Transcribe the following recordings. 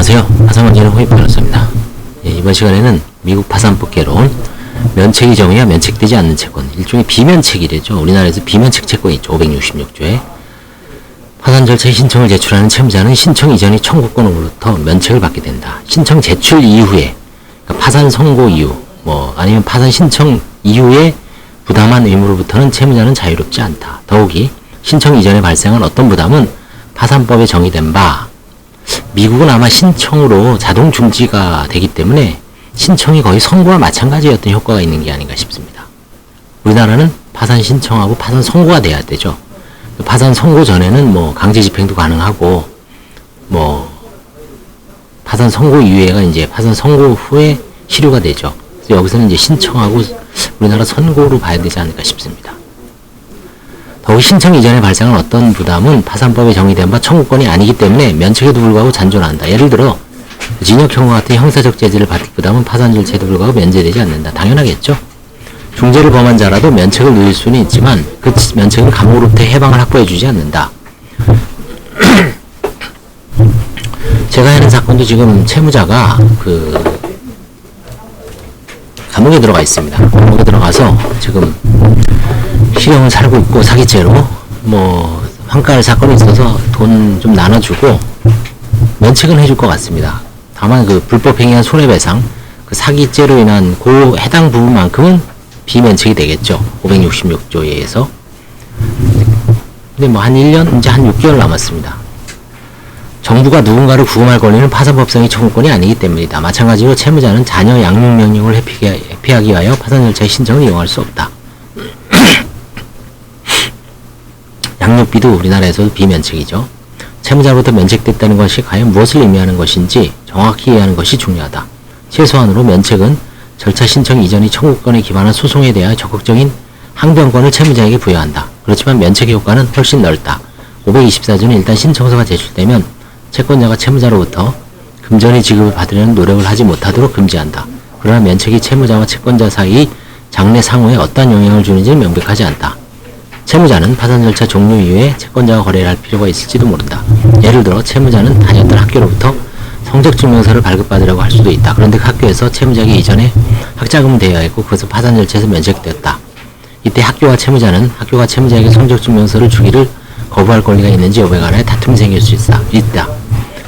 안녕하세요. 파산원진의 호입 변호사입니다. 이번 시간에는 미국 파산법계론 면책이 정해야 면책되지 않는 채권, 일종의 비면책이래죠. 우리나라에서 비면책 채권이 있죠. 566조에 파산 절차에 신청을 제출하는 채무자는 신청 이전의 청구권으로부터 면책을 받게 된다. 신청 제출 이후에, 그러니까 파산 선고 이후, 아니면 파산 신청 이후에 부담한 의무로부터는 채무자는 자유롭지 않다. 더욱이 신청 이전에 발생한 어떤 부담은 파산법에 정의된 바, 미국은 아마 신청으로 자동 중지가 되기 때문에 신청이 거의 선고와 마찬가지였던 효과가 있는 게 아닌가 싶습니다. 우리나라는 파산 신청하고 파산 선고가 돼야 되죠. 파산 선고 전에는 강제 집행도 가능하고, 파산 선고 이후에가 이제 파산 선고 후에 실효가 되죠. 그래서 여기서는 이제 신청하고 우리나라 선고로 봐야 되지 않을까 싶습니다. 더욱 신청 이전에 발생한 어떤 부담은 파산법에 정의된 바 청구권이 아니기 때문에 면책에도 불구하고 잔존한다. 예를 들어 징역형과 같은 형사적 제재를 받을 부담은 파산 절차에도 불구하고 면제되지 않는다. 당연하겠죠. 중죄를 범한 자라도 면책을 누릴 수는 있지만 그 면책은 감옥으로부터 해방을 확보해주지 않는다. 제가 하는 사건도 지금 채무자가 감옥에 들어가 있습니다. 감옥에 들어가서 지금 실형을 살고 있고 사기죄로 환가할 사건이 있어서 돈 좀 나눠주고 면책은 해줄 것 같습니다. 다만 불법행위한 손해배상, 사기죄로 인한 해당 부분만큼은 비면책이 되겠죠. 566조에 의해서. 근데 한 1년, 이제 한 6개월 남았습니다. 정부가 누군가를 구금할 권리는 파산법상의 청구권이 아니기 때문이다. 마찬가지로 채무자는 자녀 양육 명령을 회피하기 위하여 파산 절차의 신청을 이용할 수 없다. 양육비도 우리나라에서도 비면책이죠. 채무자로부터 면책됐다는 것이 과연 무엇을 의미하는 것인지 정확히 이해하는 것이 중요하다. 최소한으로 면책은 절차 신청 이전의 청구권에 기반한 소송에 대하여 적극적인 항변권을 채무자에게 부여한다. 그렇지만 면책의 효과는 훨씬 넓다. 524조는 일단 신청서가 제출되면 채권자가 채무자로부터 금전의 지급을 받으려는 노력을 하지 못하도록 금지한다. 그러나 면책이 채무자와 채권자 사이의 장래 상호에 어떠한 영향을 주는지는 명백하지 않다. 채무자는 파산 절차 종료 이후에 채권자와 거래를 할 필요가 있을지도 모른다. 예를 들어 채무자는 다녔던 학교로부터 성적증명서를 발급받으려고 할 수도 있다. 그런데 그 학교에서 채무자에게 이전에 학자금을 대여야 했고 그것은 파산 절차에서 면책되었다. 이때 학교와 채무자는 학교가 채무자에게 성적증명서를 주기를 거부할 권리가 있는지 여부에 관하여 다툼이 생길 수 있다.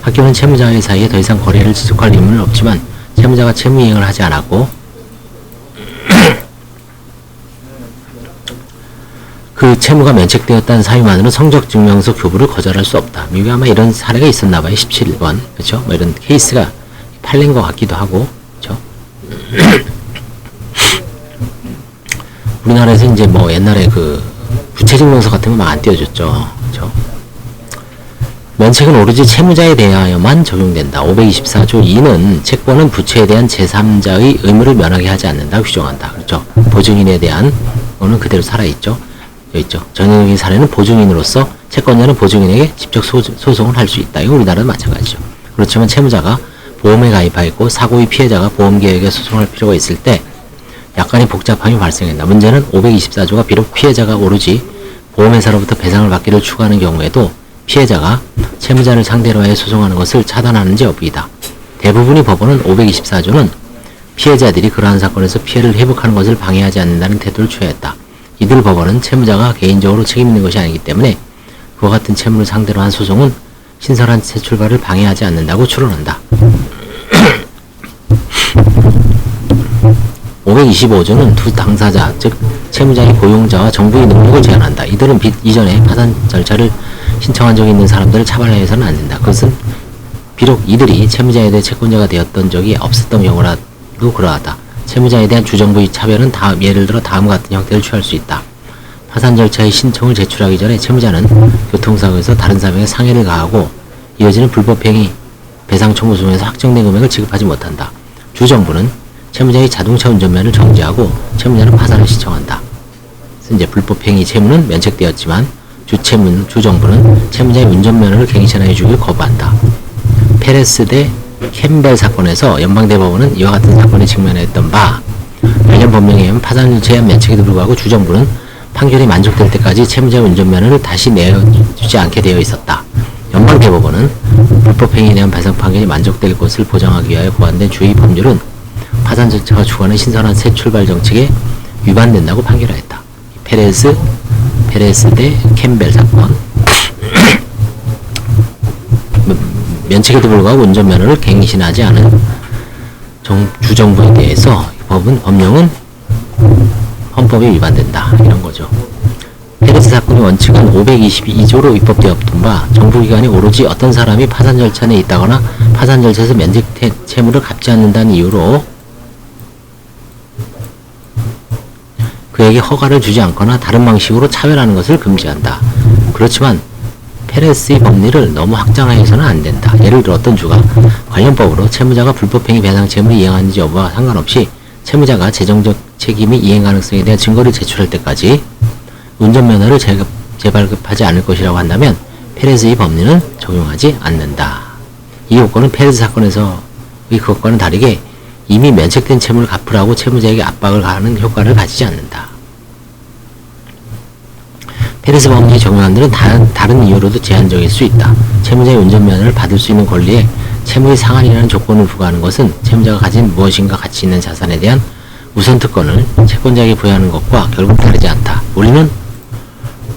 학교는 채무자의 사이에 더 이상 거래를 지속할 의무는 없지만 채무자가 채무 이행을 하지 않았고 그 채무가 면책되었다는 사유만으로 성적증명서 교부를 거절할 수 없다. 미국에 아마 이런 사례가 있었나봐요. 17번. 그렇죠? 이런 케이스가 팔린 것 같기도 하고. 그렇죠? 우리나라에서 이제 옛날에 부채증명서 같은 거 막 안 띄워줬죠. 그렇죠? 면책은 오로지 채무자에 대하여만 적용된다. 524조 2는 채권은 부채에 대한 제3자의 의무를 면하게 하지 않는다. 규정한다. 그렇죠? 보증인에 대한 거는 그대로 살아있죠. 있죠. 전형적인 사례는 보증인으로서 채권자는 보증인에게 직접 소송을 할 수 있다. 이거 우리나라도 마찬가지죠. 그렇지만 채무자가 보험에 가입하였고 사고의 피해자가 보험계약에 소송할 필요가 있을 때 약간의 복잡함이 발생한다. 문제는 524조가 비록 피해자가 오로지 보험회사로부터 배상을 받기를 추구하는 경우에도 피해자가 채무자를 상대로 하여 소송하는 것을 차단하는지 여부이다. 대부분의 법원은 524조는 피해자들이 그러한 사건에서 피해를 회복하는 것을 방해하지 않는다는 태도를 취하였다. 이들 법원은 채무자가 개인적으로 책임있는 것이 아니기 때문에 그와 같은 채무를 상대로 한 소송은 신선한 재출발을 방해하지 않는다고 추론한다. 525조는 두 당사자, 즉 채무자의 고용자와 정부의 능력을 제한한다. 이들은 빚 이전에 파산 절차를 신청한 적이 있는 사람들을 차별하여서는 안 된다. 그것은 비록 이들이 채무자에 대해 채권자가 되었던 적이 없었던 경우라도 그러하다. 채무자에 대한 주정부의 차별은 예를 들어 다음과 같은 형태를 취할 수 있다. 파산 절차의 신청을 제출하기 전에 채무자는 교통사고에서 다른 사람에게 상해를 가하고 이어지는 불법행위 배상 청구 중에서 확정된 금액을 지급하지 못한다. 주정부는 채무자의 자동차 운전면을 정지하고 채무자는 파산을 신청한다. 그래서 이제 불법행위 채무는 면책되었지만 주정부는 채무자의 운전면허를 갱신하여 주길 거부한다. 페레스 대 캠벨 사건에서 연방대법원은 이와 같은 사건에 직면했던 바, 관련 법령에 의하면 파산을 제한 면책에도 불구하고 주정부는 판결이 만족될 때까지 채무자의 운전면허를 다시 내어주지 않게 되어 있었다. 연방대법원은 불법행위에 대한 배상 판결이 만족될 것을 보장하기 위하여 고안된 주의 법률은 파산 절차가 추구하는 신선한 새 출발 정책에 위반된다고 판결하였다. 페레스 대 캠벨 사건. 면책에도 불구하고 운전면허를 갱신하지 않은 주정부에 대해서 법령은 헌법에 위반된다. 이런 거죠. 페레스 사건의 원칙은 522조로 입법되었던 바 정부기관이 오로지 어떤 사람이 파산 절차 내에 있다거나 파산 절차에서 면책 채무를 갚지 않는다는 이유로 그에게 허가를 주지 않거나 다른 방식으로 차별하는 것을 금지한다. 그렇지만 페레스의 법리를 너무 확장하여서는 안 된다. 예를 들어 어떤 주가 관련법으로 채무자가 불법행위 배상 채무를 이행하는지 여부와 상관없이 채무자가 재정적 책임이 이행 가능성에 대한 증거를 제출할 때까지 운전면허를 재발급하지 않을 것이라고 한다면 페레스의 법리는 적용하지 않는다. 이 요건은 페레스 사건에서의 그것과는 다르게 이미 면책된 채무를 갚으라고 채무자에게 압박을 가하는 효과를 가지지 않는다. 페레스 법리에 적용하는 데는 다른 이유로도 제한적일 수 있다. 채무자의 운전면허를 받을 수 있는 권리에 채무의 상한이라는 조건을 부과하는 것은 채무자가 가진 무엇인가 가치 있는 자산에 대한 우선특권을 채권자에게 부여하는 것과 결국 다르지 않다. 우리는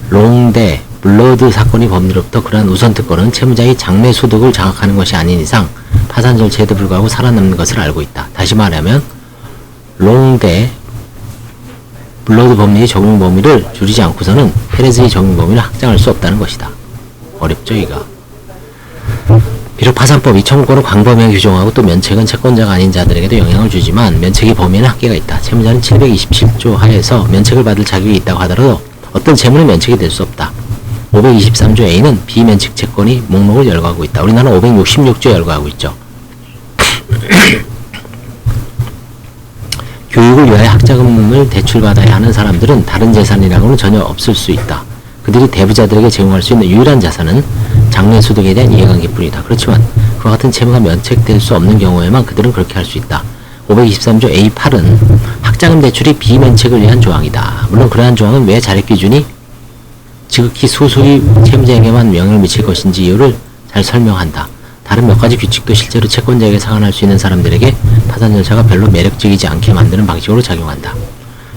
롱대 블러드 사건의 법리로부터 그러한 우선특권은 채무자의 장래 소득을 장악하는 것이 아닌 이상 파산 절차에도 불구하고 살아남는 것을 알고 있다. 다시 말하면 롱대 블러드 법리의 적용 범위를 줄이지 않고서는 페레스의 적용 범위를 확장할 수 없다는 것이다. 어렵죠, 이거. 비록 파산법이 청구권을 광범위하게 규정하고 또 면책은 채권자가 아닌 자들에게도 영향을 주지만 면책의 범위에는 한계가 있다. 채무자는 727조 하에서 면책을 받을 자격이 있다고 하더라도 어떤 채무는 면책이 될 수 없다. 523조 A는 비면책 채권이 목록을 열거하고 있다. 우리나라는 566조 열거하고 있죠. 교육을 위하여 학자금을 대출받아야 하는 사람들은 다른 재산이라고는 전혀 없을 수 있다. 그들이 대부자들에게 제공할 수 있는 유일한 자산은 장래 소득에 대한 이해관계뿐이다. 그렇지만 그와 같은 채무가 면책될 수 없는 경우에만 그들은 그렇게 할 수 있다. 523조 A8은 학자금 대출이 비면책을 위한 조항이다. 물론 그러한 조항은 왜 자력기준이 지극히 소수의 채무자에게만 영향을 미칠 것인지 이유를 잘 설명한다. 다른 몇 가지 규칙도 실제로 채권자에게 상환할 수 있는 사람들에게 파산 절차가 별로 매력적이지 않게 만드는 방식으로 작용한다.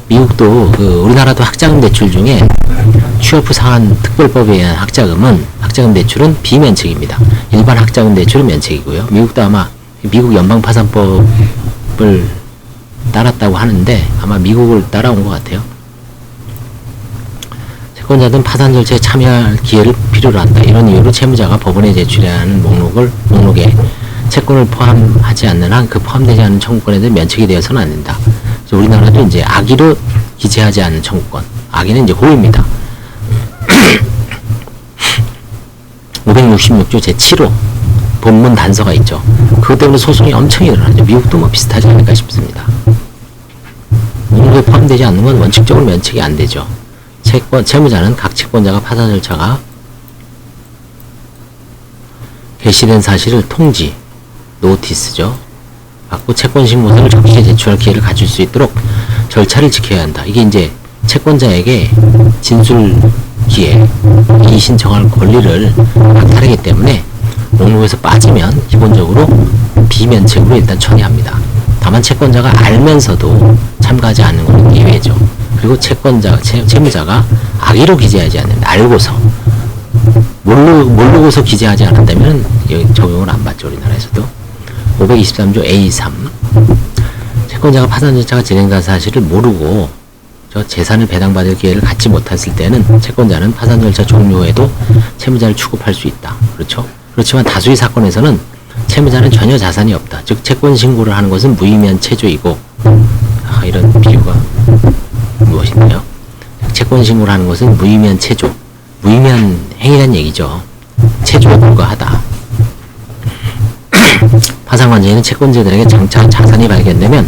미국도 우리나라도 학자금 대출 중에 취업 후 상한 특별법에 의한 학자금 대출은 비면책입니다. 일반 학자금 대출은 면책이고요. 미국도 아마 미국 연방 파산법을 따랐다고 하는데 아마 미국을 따라온 것 같아요. 채권자들은 파산 절차에 참여할 기회를 필요로 한다. 이런 이유로 채무자가 법원에 제출해야 하는 목록에 채권을 포함하지 않는 한 그 포함되지 않은 청구권에 대한 면책이 되어서는 안 된다. 그래서 우리나라도 이제 악의로 기재하지 않은 청구권. 악의는 이제 호입니다. 566조 제7호 본문 단서가 있죠. 그것 때문에 소송이 엄청 일어나죠. 미국도 뭐 비슷하지 않을까 싶습니다. 목록에 포함되지 않는 건 원칙적으로 면책이 안 되죠. 채무자는 각 채권자가 파산 절차가 개시된 사실을 통지, 노티스죠. 받고 채권 신고서를 적시에 제출할 기회를 가질 수 있도록 절차를 지켜야 한다. 이게 이제 채권자에게 진술 기회, 이의 신청할 권리를 박탈하기 때문에 목록에서 빠지면 기본적으로 비면책으로 일단 처리합니다. 다만 채권자가 알면서도 참가하지 않는 건 예외죠. 그리고 채무자가 악의로 기재하지 않는다. 알고서 모르고서 기재하지 않았다면 여기 적용을 안 받죠. 우리나라에서도. 523조 A3 채권자가 파산 절차가 진행된 사실을 모르고 재산을 배당받을 기회를 갖지 못했을 때는 채권자는 파산 절차 종료 후에도 채무자를 취급할 수 있다. 그렇죠? 그렇지만 다수의 사건에서는 채무자는 전혀 자산이 없다. 즉 채권 신고를 하는 것은 무의미한 체조이고 이런 비유가 무엇인가요? 채권 신고를 하는 것은 무의미한 체조, 무의미한 행위란 얘기죠. 체조에 불과하다. 파산관제인은 채권자들에게 장차 자산이 발견되면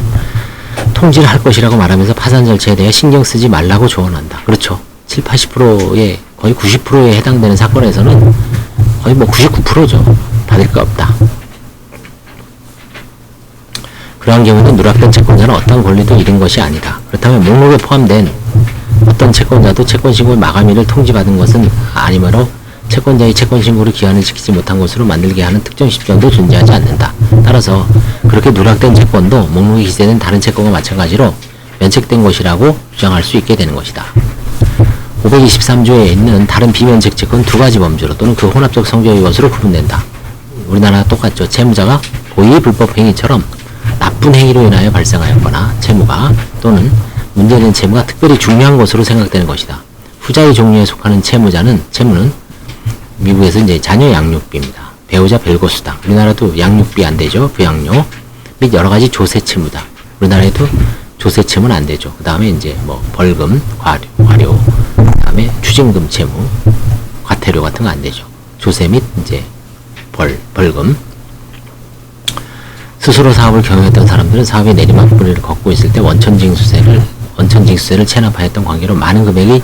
통지를 할 것이라고 말하면서 파산 절차에 대해 신경 쓰지 말라고 조언한다. 그렇죠. 7, 80%의 거의 90%에 해당되는 사건에서는 거의 뭐 99%죠. 받을 거 없다. 그러한 경우는 누락된 채권자는 어떤 권리도 잃은 것이 아니다. 그렇다면 목록에 포함된 어떤 채권자도 채권신고의 마감일을 통지받은 것은 아니므로 채권자의 채권 신고를 기한을 지키지 못한 것으로 만들게 하는 특정 시점도 존재하지 않는다. 따라서 그렇게 누락된 채권도 목록에 기재된 다른 채권과 마찬가지로 면책된 것이라고 주장할 수 있게 되는 것이다. 523조에 있는 다른 비면책 채권 두 가지 범주로 또는 그 혼합적 성격의 것으로 구분된다. 우리나라와 똑같죠. 채무자가 고의의 불법 행위처럼 나쁜 행위로 인하여 발생하였거나 채무가 또는 문제된 채무가 특별히 중요한 것으로 생각되는 것이다. 후자의 종류에 속하는 채무는 미국에서 이제 자녀 양육비입니다. 배우자 별거수당. 우리나라도 양육비 안 되죠. 부양료 및 여러 가지 조세 채무다. 우리나라에도 조세 채무는 안 되죠. 그 다음에 이제 뭐 벌금, 과료, 그 다음에 추징금 채무, 과태료 같은 거 안 되죠. 조세 및 이제 벌금. 스스로 사업을 경영했던 사람들은 사업의 내리막길을 걷고 있을 때 원천징수세를 체납하였던 관계로 많은 금액의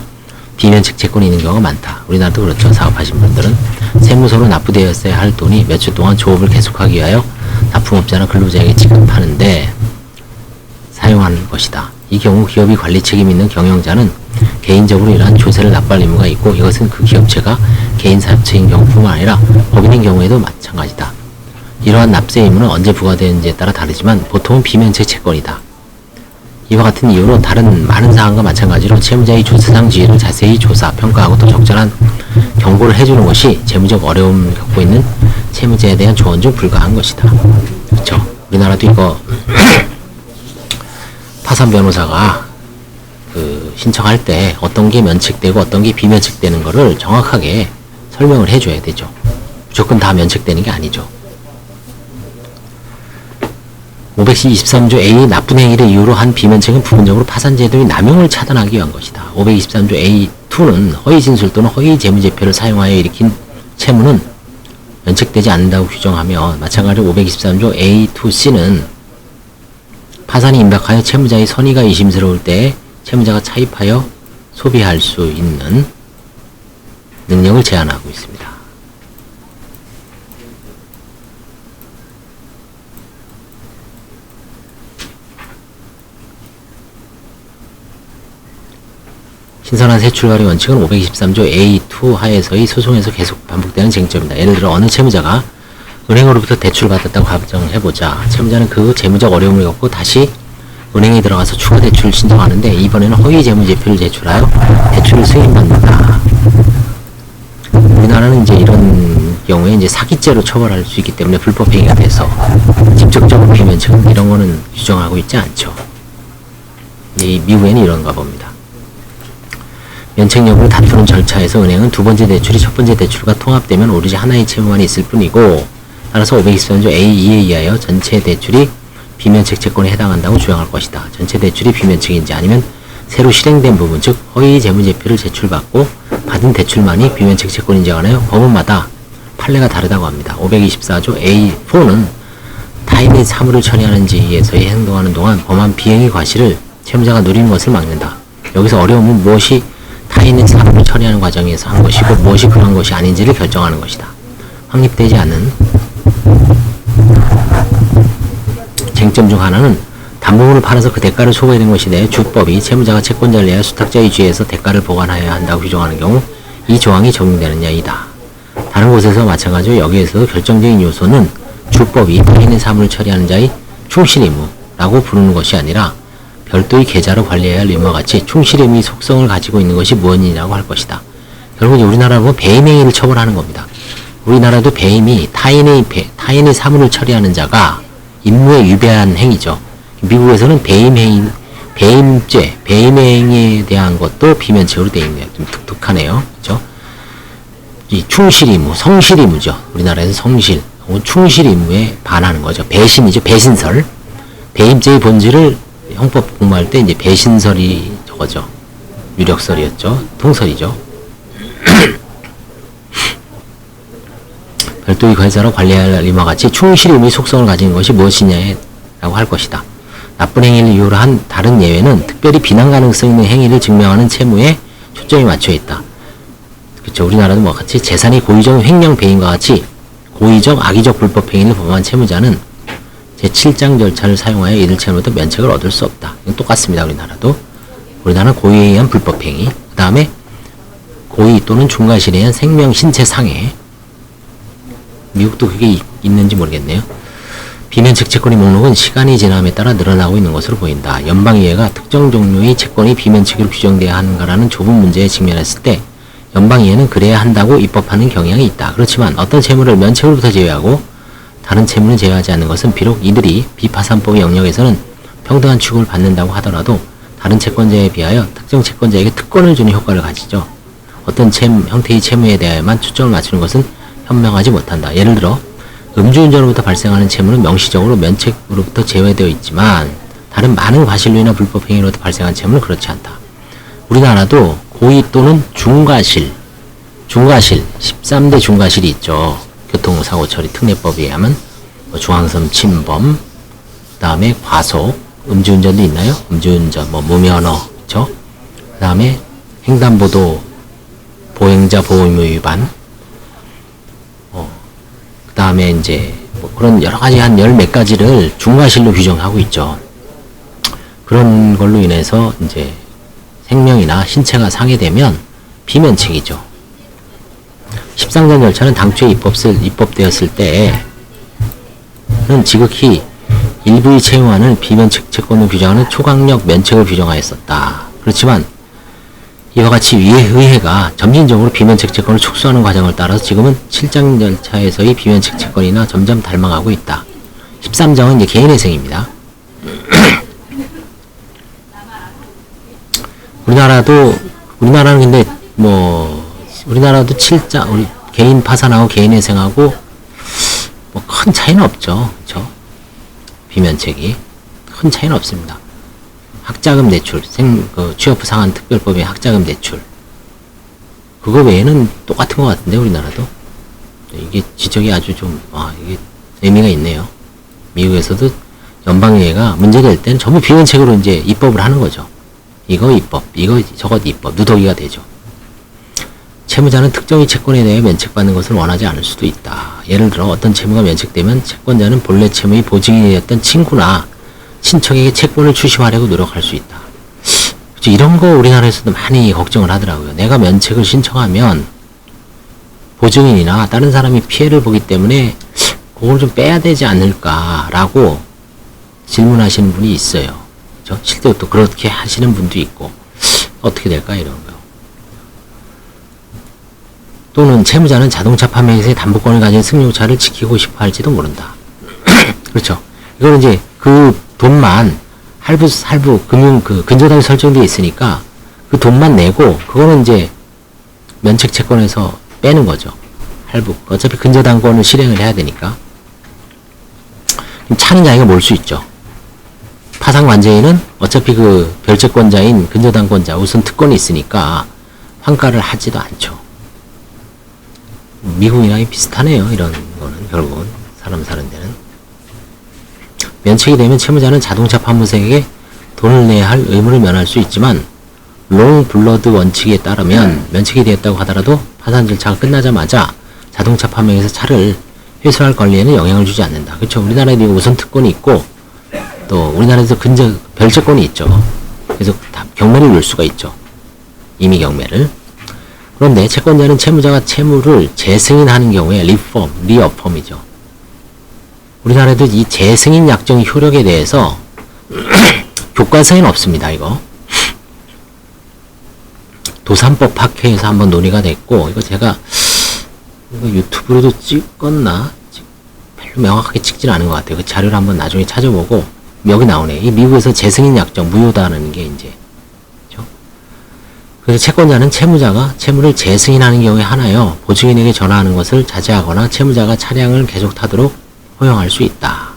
비면책 채권이 있는 경우가 많다. 우리나라도 그렇죠. 사업하신 분들은 세무서로 납부되었어야 할 돈이 몇 주 동안 조업을 계속하기 위하여 납품업자나 근로자에게 지급하는데 사용하는 것이다. 이 경우 기업이 관리 책임 있는 경영자는 개인적으로 이러한 조세를 납부할 의무가 있고 이것은 그 기업체가 개인 사업체인 경우뿐만 아니라 법인인 경우에도 마찬가지다. 이러한 납세 의무는 언제 부과되는지에 따라 다르지만 보통은 비면책 채권이다. 이와 같은 이유로 다른 많은 사항과 마찬가지로 채무자의 조세상 지위를 자세히 조사, 평가하고 또 적절한 경고를 해주는 것이 재무적 어려움을 겪고 있는 채무자에 대한 조언 중 불가한 것이다. 그렇죠? 우리나라도 이거 파산 변호사가 신청할 때 어떤 게 면책되고 어떤 게 비면책되는 거를 정확하게 설명을 해줘야 되죠. 무조건 다 면책되는 게 아니죠. 523조 A 나쁜 행위를 이유로 한 비면책은 부분적으로 파산제도의 남용을 차단하기 위한 것이다. 523조 A2는 허위 진술 또는 허위 재무제표를 사용하여 일으킨 채무는 면책되지 않는다고 규정하며 마찬가지로 523조 A2C는 파산이 임박하여 채무자의 선의가 의심스러울 때에 채무자가 차입하여 소비할 수 있는 능력을 제한하고 있습니다. 신선한 세출관리 원칙은 523조 A2 하에서의 소송에서 계속 반복되는 쟁점이다. 예를 들어 어느 채무자가 은행으로부터 대출을 받았다고 가정해보자. 채무자는 그 재무적 어려움을 겪고 다시 은행에 들어가서 추가 대출을 신청하는데 이번에는 허위 재무제표를 제출하여 대출을 승인받는다. 우리나라는 이제 이런 경우에 이제 사기죄로 처벌할 수 있기 때문에 불법 행위가 돼서 직접적으로 비면책 이런 거는 규정하고 있지 않죠. 미국에는 이런가 봅니다. 면책 여부를 다투는 절차에서 은행은 두 번째 대출이 첫 번째 대출과 통합되면 오로지 하나의 채무만이 있을 뿐이고 따라서 523조 A2에 의하여 전체 대출이 비면책 채권에 해당한다고 주장할 것이다. 전체 대출이 비면책인지 아니면 새로 실행된 부분 즉 허위 재무제표를 제출받고 받은 대출만이 비면책 채권인지 간하여 법원마다 판례가 다르다고 합니다. 524조 A4는 타인의 사물을 처리하는 지위에서의 행동하는 동안 범한 비행위 과실을 채무자가 누리는 것을 막는다. 여기서 어려움은 무엇이 타인의 사물을 처리하는 과정에서 한 것이고 무엇이 그런 것이 아닌지를 결정하는 것이다. 확립되지 않는 쟁점 중 하나는 담보물을 팔아서 그 대가를 소거해야 되는 것인데 주법이 채무자가 채권자를 내어 수탁자의 지위에서 대가를 보관하여야 한다고 규정하는 경우 이 조항이 적용되느냐이다. 다른 곳에서 마찬가지로 여기에서 결정적인 요소는 주법이 타인의 사물을 처리하는 자의 충실 의무라고 부르는 것이 아니라 별도의 계좌로 관리해야 할 의무와 같이 충실 의무의 속성을 가지고 있는 것이 무엇이냐고 할 것이다. 결국 우리나라는 뭐 배임행위를 처벌하는 겁니다. 우리나라도 배임이 타인의 사물을 처리하는 자가 임무에 위배한 행위죠. 미국에서는 배임죄, 배임행위에 대한 것도 비면책으로 되어 있네요. 좀 독특하네요. 그렇죠? 이 충실 의무, 성실 의무죠. 우리나라에서 성실, 충실 의무에 반하는 거죠. 배신이죠. 배신설. 배임죄의 본질을 형법 공부할 때 이제 배신설이 저거죠. 유력설이었죠. 통설이죠. 별도의 회사로 관리할 의무와 같이 충실 의무의 속성을 가진 것이 무엇이냐라고 할 것이다. 나쁜 행위를 이유로 한 다른 예외는 특별히 비난 가능성 있는 행위를 증명하는 채무에 초점이 맞춰 있다. 그렇죠. 우리나라도 뭐 같이 재산이 고의적 횡령 배임과 같이 고의적 악의적 불법 행위를 범한 채무자는 제7장 절차를 사용하여 이들 채무로부터 면책을 얻을 수 없다. 이건 똑같습니다. 우리나라는 고의에 의한 불법 행위, 그 다음에 고의 또는 중과실에 의한 생명, 신체 상해. 미국도 그게 있는지 모르겠네요. 비면책 채권의 목록은 시간이 지남에 따라 늘어나고 있는 것으로 보인다. 연방의회가 특정 종류의 채권이 비면책으로 규정돼야 하는가라는 좁은 문제에 직면했을 때 연방의회는 그래야 한다고 입법하는 경향이 있다. 그렇지만 어떤 채무를 면책으로부터 제외하고 다른 채무는 제외하지 않는 것은 비록 이들이 비파산법의 영역에서는 평등한 취급을 받는다고 하더라도 다른 채권자에 비하여 특정 채권자에게 특권을 주는 효과를 가지죠. 어떤 형태의 채무에 대해만 초점을 맞추는 것은 현명하지 못한다. 예를 들어 음주운전으로부터 발생하는 채무는 명시적으로 면책으로부터 제외되어 있지만 다른 많은 과실로나 불법행위로부터 발생한 채무는 그렇지 않다. 우리나라도 고의 또는 중과실 13대 중과실이 있죠. 교통사고 처리 특례법에 의하면 중앙선 침범, 그 다음에 과속, 음주운전도 있나요? 음주운전, 무면허, 그쵸? 그 다음에 횡단보도 보행자 보호의무 위반, 그 다음에 이제 그런 여러 가지 한 열 몇 가지를 중과실로 규정하고 있죠. 그런 걸로 인해서 이제 생명이나 신체가 상해되면 비면책이죠. 십상전 절차는 당초에 입법되었을 때는 지극히 일부의 채무안을 비면책 채권으로 규정하는 초강력 면책을 규정하였었다. 그렇지만 이와 같이 의회가 점진적으로 비면책 채권을 축소하는 과정을 따라서 지금은 7장 절차에서의 비면책 채권이나 점점 닮아가고 있다. 13장은 이제 개인회생입니다. 우리나라는 근데 우리나라도 7장, 우리 개인 파산하고 개인회생하고 큰 차이는 없죠. 그쵸? 비면책이. 큰 차이는 없습니다. 학자금 대출, 취업부 상한 특별법의 학자금 대출. 그거 외에는 똑같은 것 같은데, 우리나라도. 이게 지적이 아주 이게 의미가 있네요. 미국에서도 연방의회가 문제될 때는 전부 비면책으로 이제 입법을 하는 거죠. 이거 입법, 저것 입법, 누더기가 되죠. 채무자는 특정의 채권에 대해 면책받는 것을 원하지 않을 수도 있다. 예를 들어 어떤 채무가 면책되면 채권자는 본래 채무의 보증인이 되었던 친구나 친척에게 채권을 추심하려고 노력할 수 있다. 그렇죠? 이런 거 우리나라에서도 많이 걱정을 하더라고요. 내가 면책을 신청하면 보증인이나 다른 사람이 피해를 보기 때문에 그걸 좀 빼야 되지 않을까라고 질문하시는 분이 있어요. 그렇죠? 실제로 또 그렇게 하시는 분도 있고 어떻게 될까 이런 거. 또는 채무자는 자동차 판매에서의 담보권을 가진 승용차를 지키고 싶어 할지도 모른다. 그렇죠. 이거는 이제 그 돈만 할부 근저당이 설정되어 있으니까 그 돈만 내고 그거는 이제 면책 채권에서 빼는 거죠. 할부. 어차피 근저당권을 실행을 해야 되니까. 차는 자기가 몰 수 있죠. 파상관제인은 어차피 그 별채권자인 근저당권자 우선 특권이 있으니까 환가를 하지도 않죠. 미국이랑 비슷하네요. 이런 거는 결국은 사람 사는 데는. 면책이 되면 채무자는 자동차 판매사에게 돈을 내야 할 의무를 면할 수 있지만 롱 블러드 원칙에 따르면 면책이 되었다고 하더라도 파산 절차가 끝나자마자 자동차 판매에서 차를 회수할 권리에는 영향을 주지 않는다. 그렇죠. 우리나라에도 우선 특권이 있고 또 우리나라에서 별채권이 있죠. 그래서 경매를 넣을 수가 있죠. 임의 경매를. 그런데 채권자는 채무자가 채무를 재승인하는 경우에 리어펌이죠. 우리나라에도 이 재승인 약정 효력에 대해서 교과서에는 없습니다. 이거 도산법 학회에서 한번 논의가 됐고 이거 제가 유튜브로도 찍었나? 별로 명확하게 찍지는 않은 것 같아요. 그 자료를 한번 나중에 찾아보고 여기 나오네. 이 미국에서 재승인 약정 무효다는 게 이제 그래서 채권자는 채무자가 채무를 재승인하는 경우에 하나여 보증인에게 전화하는 것을 자제하거나 채무자가 차량을 계속 타도록 허용할 수 있다.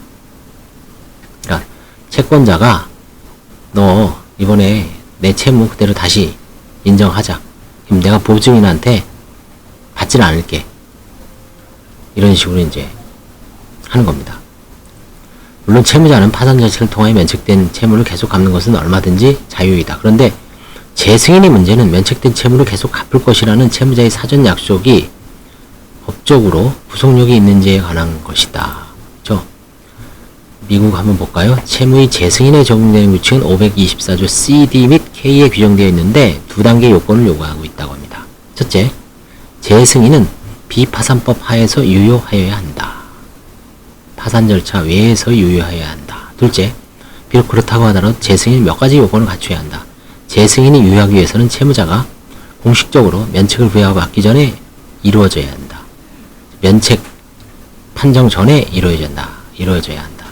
그러니까 채권자가 너 이번에 내 채무 그대로 다시 인정하자. 그럼 내가 보증인한테 받지는 않을게. 이런 식으로 이제 하는 겁니다. 물론 채무자는 파산 절차를 통해 면책된 채무를 계속 갚는 것은 얼마든지 자유이다. 그런데 재승인의 문제는 면책된 채무를 계속 갚을 것이라는 채무자의 사전 약속이 법적으로 구속력이 있는지에 관한 것이다. 그렇죠? 미국 한번 볼까요? 채무의 재승인에 적용되는 규칙은 524조 CD 및 K에 규정되어 있는데 두 단계 요건을 요구하고 있다고 합니다. 첫째, 재승인은 비파산법 하에서 유효하여야 한다. 파산 절차 외에서 유효하여야 한다. 둘째, 비록 그렇다고 하더라도 재승인은 몇 가지 요건을 갖춰야 한다. 재승인이 유효하기 위해서는 채무자가 공식적으로 면책을 부여하고 받기 전에 이루어져야 한다. 면책 판정 전에 이루어져야 한다.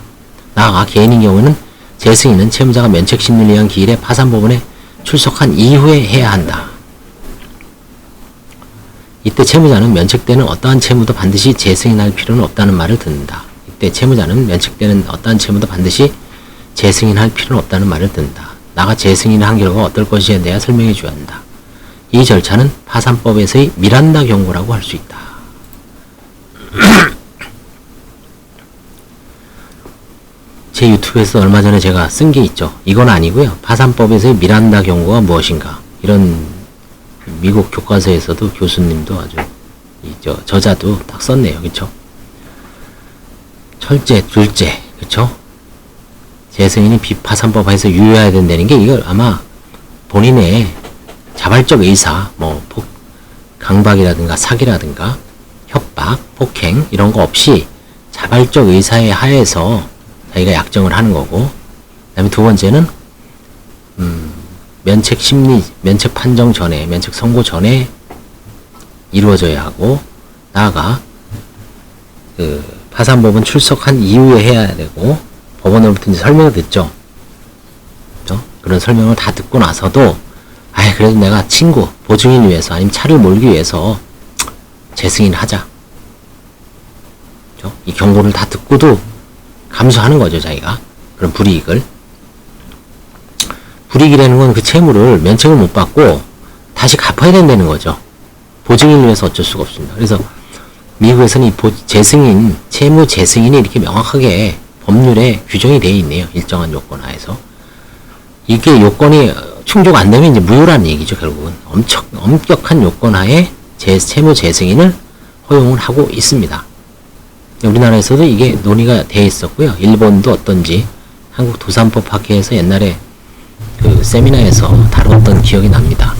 나아가 개인인 경우는 재승인은 채무자가 면책 심리를 위한 기일에 파산법원에 출석한 이후에 해야 한다. 이때 채무자는 면책되는 어떠한 채무도 반드시 재승인할 필요는 없다는 말을 듣는다. 이때 채무자는 면책되는 어떠한 채무도 반드시 재승인할 필요는 없다는 말을 듣는다. 나가 재승인을 한 결과가 어떨 것이에 대해 설명해 줘야 한다. 이 절차는 파산법에서의 미란다 경고라고 할 수 있다. 제 유튜브에서 얼마 전에 제가 쓴 게 있죠. 이건 아니고요. 파산법에서의 미란다 경고가 무엇인가. 이런 미국 교과서에서도 교수님도 아주 저자도 딱 썼네요. 그쵸? 첫째, 둘째, 그쵸? 재승인이 비파산법 하에서 유효해야 된다는 게 이걸 아마 본인의 자발적 의사, 강박이라든가 사기라든가 협박, 폭행 이런 거 없이 자발적 의사에 하에서 자기가 약정을 하는 거고, 그 다음에 두 번째는 면책 판정 전에, 면책 선고 전에 이루어져야 하고, 나아가 그 파산법은 출석한 이후에 해야 되고, 법원으로부터 이제 설명을 듣죠. 그렇죠? 그런 설명을 다 듣고 나서도 그래도 내가 친구, 보증인 위해서 아니면 차를 몰기 위해서 재승인을 하자. 그렇죠? 이 경고를 다 듣고도 감수하는 거죠, 자기가. 그런 불이익을. 불이익이라는 건 그 채무를 면책을 못 받고 다시 갚아야 된다는 거죠. 보증인을 위해서 어쩔 수가 없습니다. 그래서 미국에서는 이 재승인, 채무 재승인이 이렇게 명확하게 법률에 규정이 되어 있네요. 일정한 요건 하에서. 이게 요건이 충족 안 되면 이제 무효라는 얘기죠, 결국은. 엄격한 요건 하에 채무 재승인을 허용을 하고 있습니다. 우리나라에서도 이게 논의가 되어 있었고요. 일본도 어떤지 한국도산법 학회에서 옛날에 그 세미나에서 다뤘던 기억이 납니다.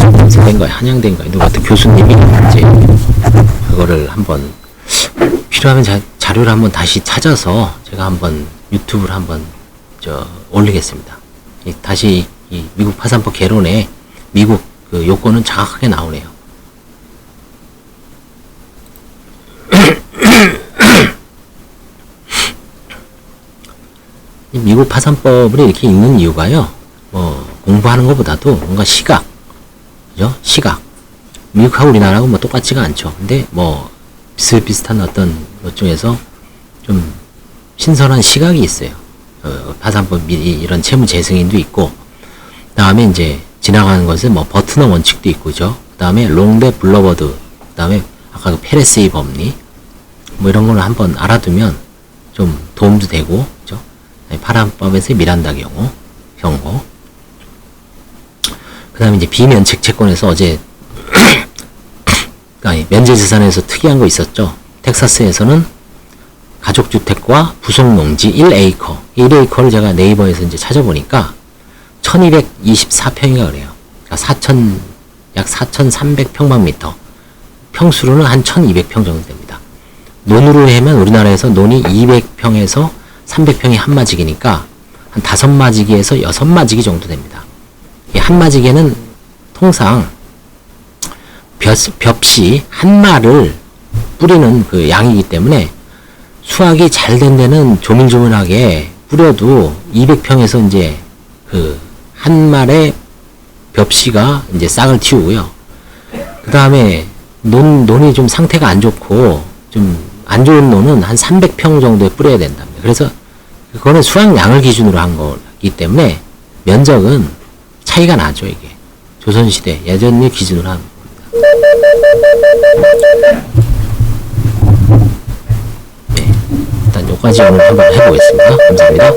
연세된 거야, 한양된 거야. 누가 같은 교수님이 이제 그거를 한번 필요하면 자료를 한번 다시 찾아서 제가 한번 유튜브를 한번 올리겠습니다. 다시 이 미국 파산법 개론에 미국 그 요건은 정확하게 나오네요. 미국 파산법을 이렇게 읽는 이유가요, 공부하는 것보다도 뭔가 시각, 그죠? 시각. 미국하고 우리나라하고 똑같지가 않죠. 근데 비슷비슷한 어떤 것 중에서 좀 신선한 시각이 있어요. 파산법 이런 채무 재승인도 있고, 그 다음에 이제 지나가는 것은 버트너 원칙도 있고, 그죠? 그 다음에 롱대 블러버드, 그 다음에 아까 그 페레스의 법리, 이런 거를 한번 알아두면 좀 도움도 되고, 그죠? 파산법에서의 미란다 경고. 그 다음에 이제 비면책 채권에서 어제, 면제재산에서 특이한 거 있었죠. 텍사스에서는 가족주택과 부속농지 1에이커. 1에이커를 제가 네이버에서 이제 찾아보니까 1224평인가 그래요. 그러니까 약 4300평방미터. 평수로는 한 1200평 정도 됩니다. 논으로 하면 우리나라에서 논이 200평에서 300평이 한마지기니까 한 5마지기에서 6마지기 정도 됩니다. 이 한마지기에는 통상 벽시 한 마를 뿌리는 그 양이기 때문에 수확이 잘 된 데는 조밀조밀하게 뿌려도 200평에서 이제 그 한 말의 벽시가 이제 싹을 틔우고요. 그 다음에 논이 좀 상태가 안 좋고 좀 안 좋은 논은 한 300평 정도에 뿌려야 된답니다. 그래서 그거는 수확량을 기준으로 한 거기 때문에 면적은 차이가 나죠, 이게. 조선시대 예전을 기준으로 한 겁니다. 네, 일단 여기까지 오늘 한번 해보겠습니다. 감사합니다.